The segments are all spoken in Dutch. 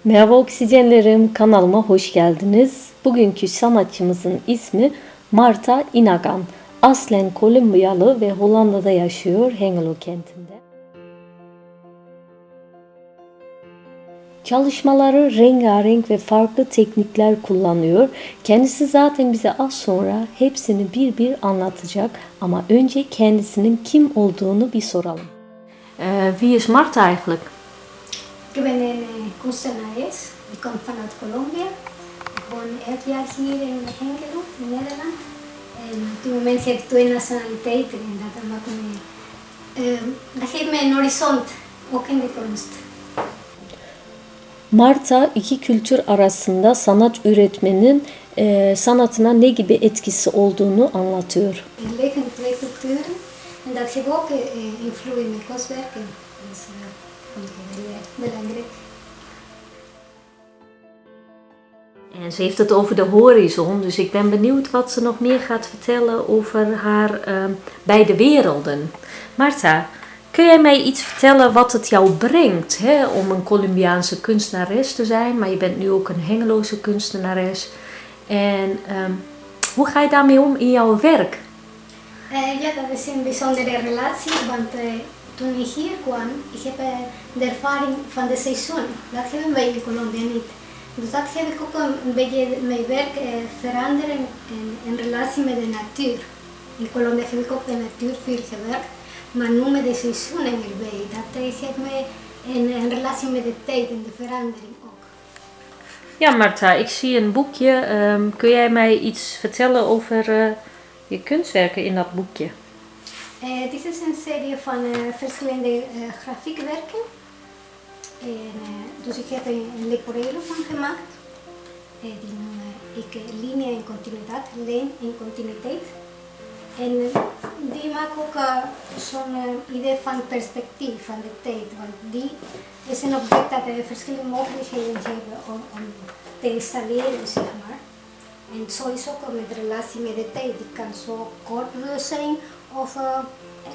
Merhaba oksijenlerim, kanalıma hoş geldiniz. Bugünkü sanatçımızın ismi Marta Inagan. Aslen Kolombiyalı ve Hollanda'da yaşıyor, Hengelo kentinde. Çalışmaları rengarenk ve farklı teknikler kullanıyor. Kendisi zaten bize az sonra hepsini bir bir anlatacak. Ama önce kendisinin kim olduğunu bir soralım. Wie is Marta eigenlijk? Ik ben een kunstenares, ik kom vanuit Colombia. Ik woon 11 jaar hier in Hengelo, in Nederland. En op dit moment heb ik twee nationaliteiten en dat geeft me een horizont, ook in de kunst. Marta iki kültür arasında sanat üretmenin sanatına ne gibi etkisi olduğunu anlatıyor. Ik leef in twee culturen en dat heeft ook invloed in mijn kunstwerken. Dus vond ik heel belangrijk. En ze heeft het over de horizon, dus ik ben benieuwd wat ze nog meer gaat vertellen over haar beide werelden. Marta, kun jij mij iets vertellen wat het jou brengt om een Colombiaanse kunstenares te zijn, maar je bent nu ook een Hengeloze kunstenares. En hoe ga je daarmee om in jouw werk? Ja, dat is een bijzondere relatie, want toen ik hier kwam, ik heb de ervaring van de seizoen. Dat hebben wij in Colombia niet. Dus dat heb ik ook een beetje mijn werk veranderen in relatie met de natuur. In Colombia heb ik ook de natuur veel gewerkt, maar nu met de seizoenen erbij. Dat heeft me een relatie met de tijd en de verandering ook. Ja, Marta, ik zie een boekje. Kun jij mij iets vertellen over je kunstwerken in dat boekje? Dit is een serie van verschillende grafiekwerken. Dus ik heb een leporello van gemaakt. Die noem ik linie en continuïteit, lijn en continuïteit. En die maakt ook zo'n idee van perspectief van de tijd. Want die is een object dat verschillende mogelijkheden heeft om te installeren, zeg maar. En zo is ook met relatie met de tijd. Die kan zo kort zijn of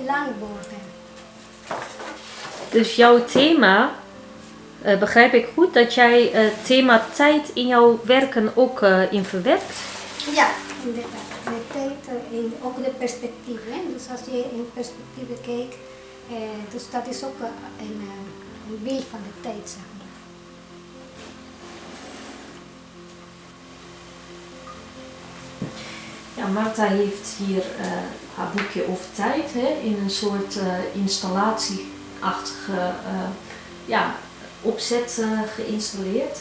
lang worden. Dus jouw thema, begrijp ik goed, dat jij het thema tijd in jouw werken ook in verwerkt? Ja, inderdaad. De tijd en ook de perspectief. Dus als je in perspectief kijkt, dus dat is ook een beeld van de tijd, zeg maar. Ja, Marta heeft hier haar boekje over tijd in een soort installatieachtige opzet geïnstalleerd.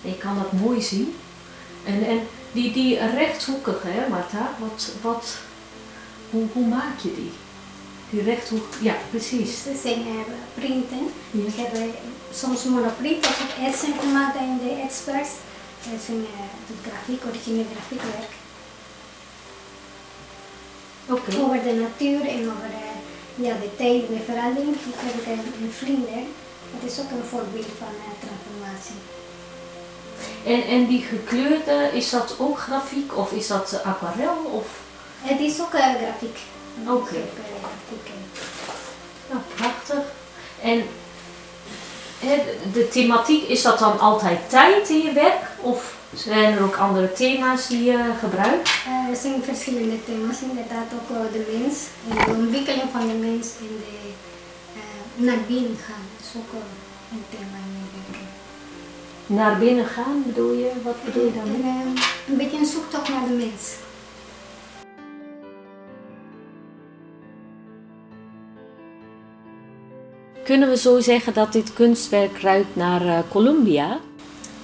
En je kan dat mooi zien. En die rechthoekige, Marta, hoe maak je die? Die rechthoek, ja precies. Ze zijn printen. Ja. Ik heb soms monoprint of etsen gemaakt in de etspers. Dat is een grafiek, origineel grafiekwerk. Okay. Over de natuur en over de tijd, de verandering. Ik heb een vlinder. Dat is ook een voorbeeld van transformatie. En die gekleurde, is dat ook grafiek of is dat aquarel? Of? Het is ook grafiek. Oké. Nou, prachtig. En de thematiek, is dat dan altijd tijd in je werk? Of zijn er ook andere thema's die je gebruikt? Er zijn verschillende thema's, inderdaad ook de mens en de ontwikkeling van de mens en naar binnen gaan. Dat is ook een thema in mijn werk. Naar binnen gaan bedoel je? Wat bedoel je daarmee? Een beetje een zoektocht naar de mens. Kunnen we zo zeggen dat dit kunstwerk ruikt naar Colombia?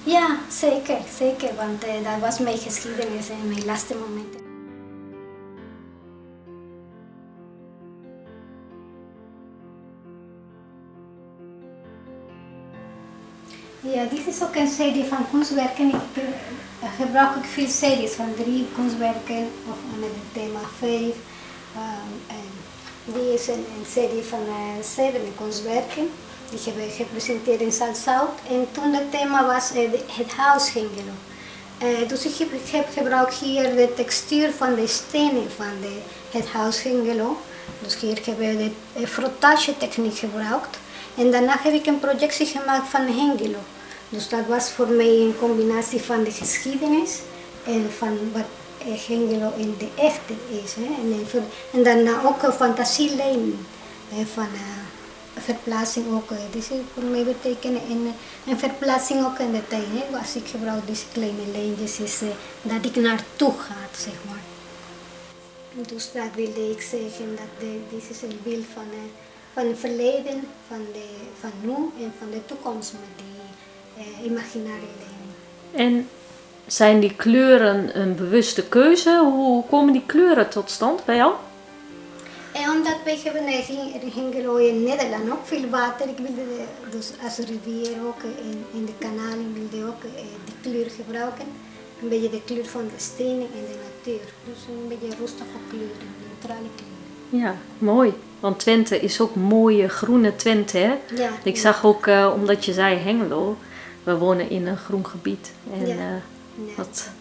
Ja, zeker, zeker, want dat was mijn geschiedenis en mijn laatste momenten. Ja, dit is ook een serie van kunstwerken. Ik gebruik ook veel series van 3 kunstwerken of met het thema 5. Die is een serie van 7 kunstwerken. Die hebben we gepresenteerd in Salzout. En toen het thema was het huis Hengelo. Dus ik heb gebruikt hier de textuur van de stenen van het huis Hengelo. Dus hier hebben we de frottage techniek gebruikt. En daarna heb ik een projectie gemaakt van Hengelo. Dus dat was voor mij een combinatie van de geschiedenis en van wat Hengelo in de echte is. Hè. En dan ook fantasielijnen van verplaatsing ook. Dus voor mij betekent een verplaatsing ook in de tijd. Hè. Als ik gebruik deze kleine lijntjes is dat ik naartoe ga, zeg maar. Dus dat wilde ik zeggen, dat dit is een beeld van het verleden, van nu en van de toekomst met die imaginaire lijnen. En zijn die kleuren een bewuste keuze? Hoe komen die kleuren tot stand bij jou? En omdat wij hebben in Hengelo in Nederland ook veel water, ik wilde dus als rivier ook in de kanalen wilde ook die kleur gebruiken. Een beetje de kleur van de stenen en de natuur. Dus een beetje rustige kleuren, neutrale kleuren. Ja, mooi. Want Twente is ook mooie groene Twente, hè? Ja, Ik zag ook, omdat je zei Hengelo, we wonen in een groen gebied. En, prachtig.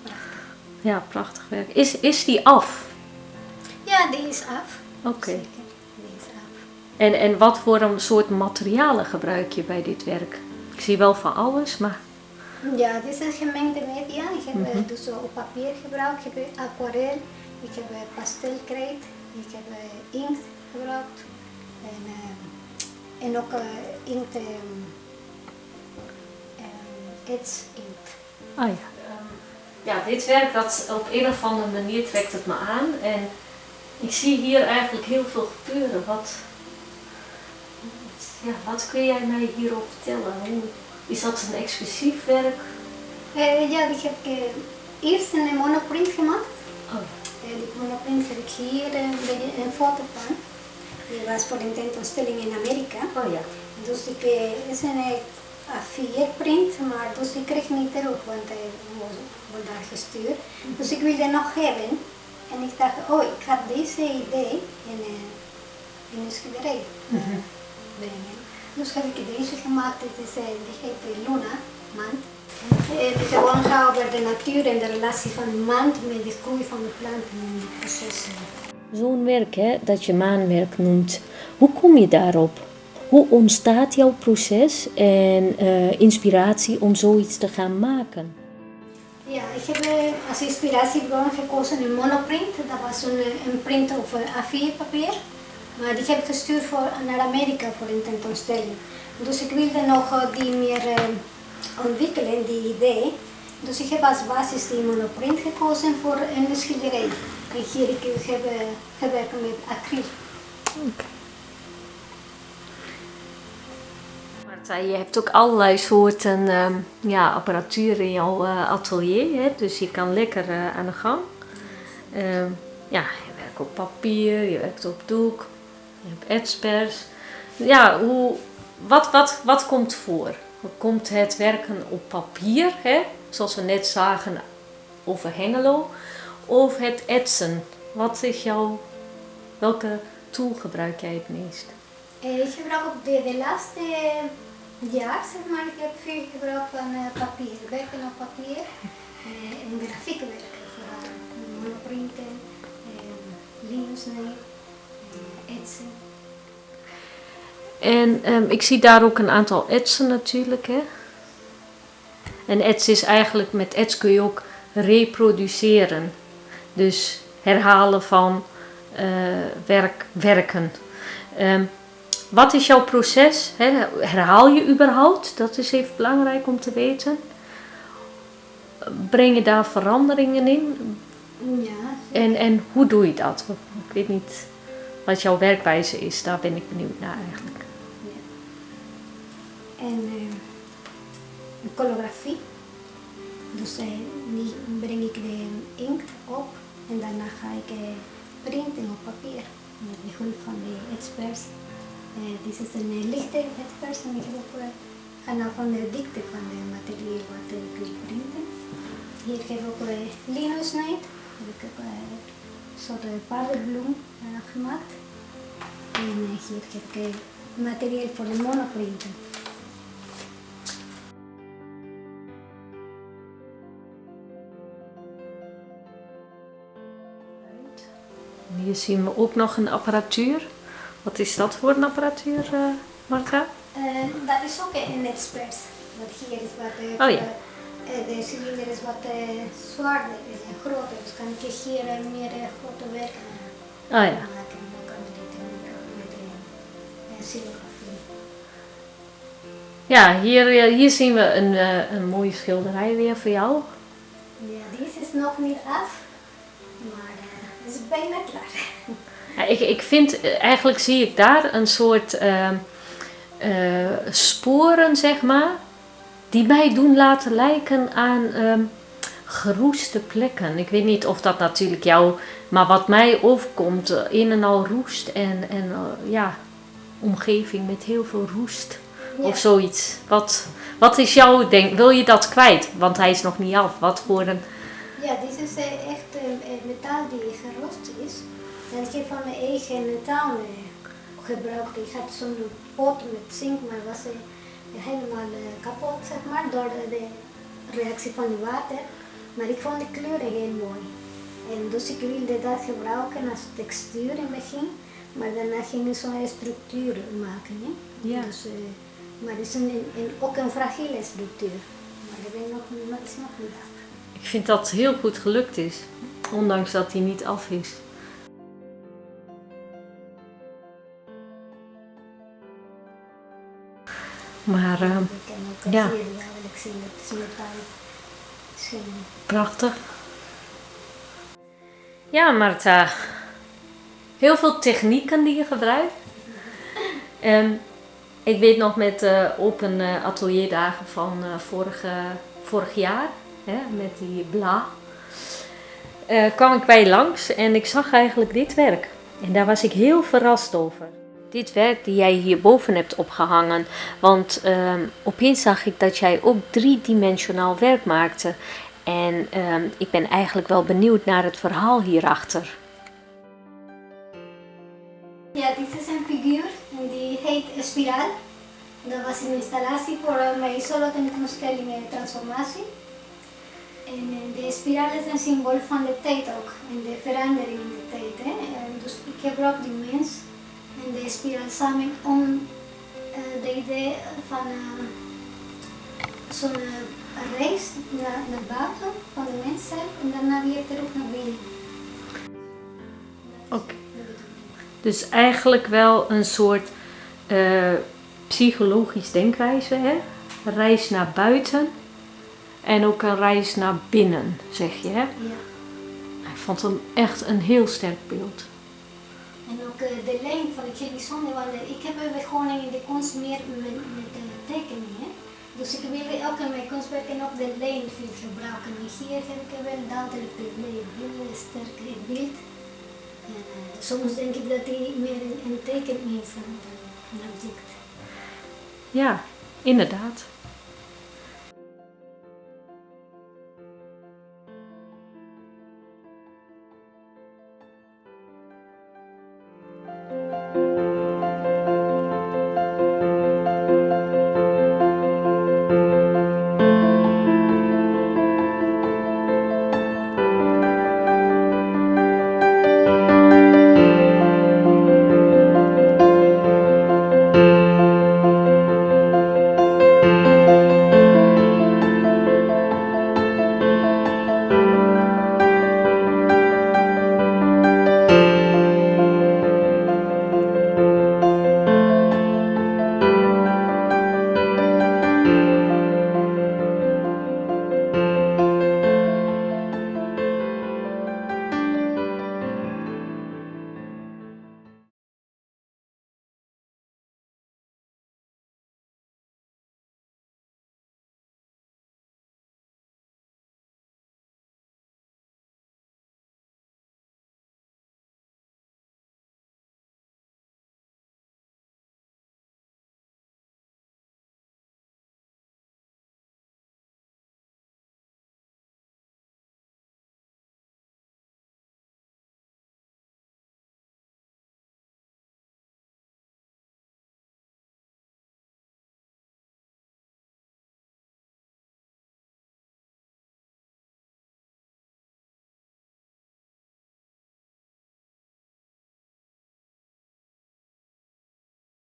Ja, prachtig werk. Is die af? Ja, die is af. Oké. Zeker, die is af. En wat voor een soort materialen gebruik je bij dit werk? Ik zie wel van alles, maar... Ja, dit is een gemengde media. Ik heb dus op papier gebruikt, ik heb aquarel, ik heb pastelkrijt, ik heb inkt gebruikt en ook inkt, etsinkt. Ah ja. Ja, dit werk, dat op een of andere manier trekt het me aan. En ik zie hier eigenlijk heel veel gebeuren. Wat kun jij mij hierop vertellen? Is dat een exclusief werk? Ja, ik heb eerst een monoprint gemaakt. Oh. Die monoprint heb ik hier een foto van. Die was voor een tentoonstelling in Amerika. Oh ja. Dus het is een A4 print, maar dus ik kreeg niet terug, want hij wordt daar gestuurd. Dus ik wilde nog hebben. En ik dacht, ik had deze idee in een schilderij brengen. Dus heb ik deze gemaakt, die heet Luna, mand. Het is gewoon gaat over de natuur en de relatie van de mand met de groei van de planten en de processen. Zo'n werk, hè, dat je maanwerk noemt, hoe kom je daarop? Hoe ontstaat jouw proces en inspiratie om zoiets te gaan maken? Ja, ik heb als inspiratiebron gekozen een monoprint. Dat was een print over A4 papier. Maar die heb ik gestuurd naar Amerika voor een tentoonstelling. Dus ik wilde nog die meer ontwikkelen, die idee. Dus ik heb als basis die monoprint gekozen voor een schilderij. En hier ik heb gewerkt met acryl. Okay. Marta, je hebt ook allerlei soorten apparatuur in jouw atelier. Hè? Dus je kan lekker aan de gang. Je werkt op papier, je werkt op doek, je hebt etspers. Ja, wat komt voor? Komt het werken op papier, hè? Zoals we net zagen over Hengelo, of het etsen? Welke tool gebruik jij het meest? Ik gebruik op de laatste jaar, zeg maar, ik heb veel gebruikt van papier. Werken op papier en grafiek werken, vooral monoprinten, linsnij, etsen. En ik zie daar ook een aantal etsen natuurlijk, hè? En etsen is eigenlijk, met ets kun je ook reproduceren. Dus herhalen van werken. Wat is jouw proces? Herhaal je überhaupt? Dat is even belangrijk om te weten. Breng je daar veranderingen in? Ja. En hoe doe je dat? Ik weet niet wat jouw werkwijze is. Daar ben ik benieuwd naar eigenlijk. Ja. En colorografie. Dus nu breng ik de inkt op en daarna ga ik printen op papier met de hulp van de etspers. Dit is een lichte etspers en ik heb ook gaan van de dikte van het materiaal wat ik wil printen. Hier heb ik ook linosnijd, heb ik ook een soort paardenbloem gemaakt. En hier heb ik materiaal voor de monoprinten. Hier zien we ook nog een apparatuur. Wat is dat voor een apparatuur, Marta? Dat is ook een etspers. Want hier is wat, Oh ja. de cilinder is wat zwaarder en groter. Dus kan ik hier meer grote werken Oh ja. maken. Dan kan ik dit met silografie. Ja, hier zien we een mooie schilderij weer voor jou. Ja, deze is nog niet af, maar het is bijna klaar. Ja, ik vind, eigenlijk zie ik daar een soort sporen, zeg maar, die mij doen laten lijken aan geroeste plekken. Ik weet niet of dat natuurlijk jou, maar wat mij overkomt, een en al roest en ja, omgeving met heel veel roest. Ja. Of zoiets. Wat is jouw denk? Wil je dat kwijt? Want hij is nog niet af. Wat voor een... Ja, dit is echt metaal die gerost is. En ik heb van mijn eigen tuin gebruikt. Ik had zo'n pot met zink, maar was helemaal kapot, zeg maar, door de reactie van het water. Maar ik vond de kleuren heel mooi. En dus ik wilde dat gebruiken als textuur in het begin. Maar daarna ging ik zo'n structuur maken. Hè? Ja. Dus, maar het is ook een fragiele structuur. Maar dat is nog niet af. Ik vind dat het heel goed gelukt is. Ondanks dat hij niet af is. Maar Ik kan ook ja. hier duidelijk zien dat het metaal is. Prachtig. Ja, Marta. Heel veel technieken die je gebruikt. Ik weet nog met de open atelierdagen van vorig jaar, hè, met die bla, kwam ik bij je langs en ik zag eigenlijk dit werk. En daar was ik heel verrast over. Dit werk die jij hierboven hebt opgehangen. Want opeens zag ik dat jij ook driedimensionaal werk maakte. En ik ben eigenlijk wel benieuwd naar het verhaal hierachter. Ja, dit is een figuur en die heet Spiraal. Dat was een installatie voor mijn solo-tentoonstelling Transformatie. En de spiraal is een symbool van de tijd ook, en de verandering in de tijd. Hè? En dus ik gebruik die mens en de spiraal samen om de idee van zo'n reis naar buiten van de mens zelf en daarna weer terug naar binnen. Oké. Dus eigenlijk wel een soort psychologisch denkwijze, hè? Reis naar buiten en ook een reis naar binnen, zeg je, hè? Ja. Ik vond hem echt een heel sterk beeld. En ook de lijn vond ik heel bijzonder, want ik heb begonnen in de kunst meer met tekeningen. Dus ik wil ook in mijn kunstwerken ook de lijn veel gebruiken. En hier heb ik wel duidelijk de lijn, heel sterk beeld. En soms denk ik dat hij meer een tekening is dan een object. Ja, inderdaad.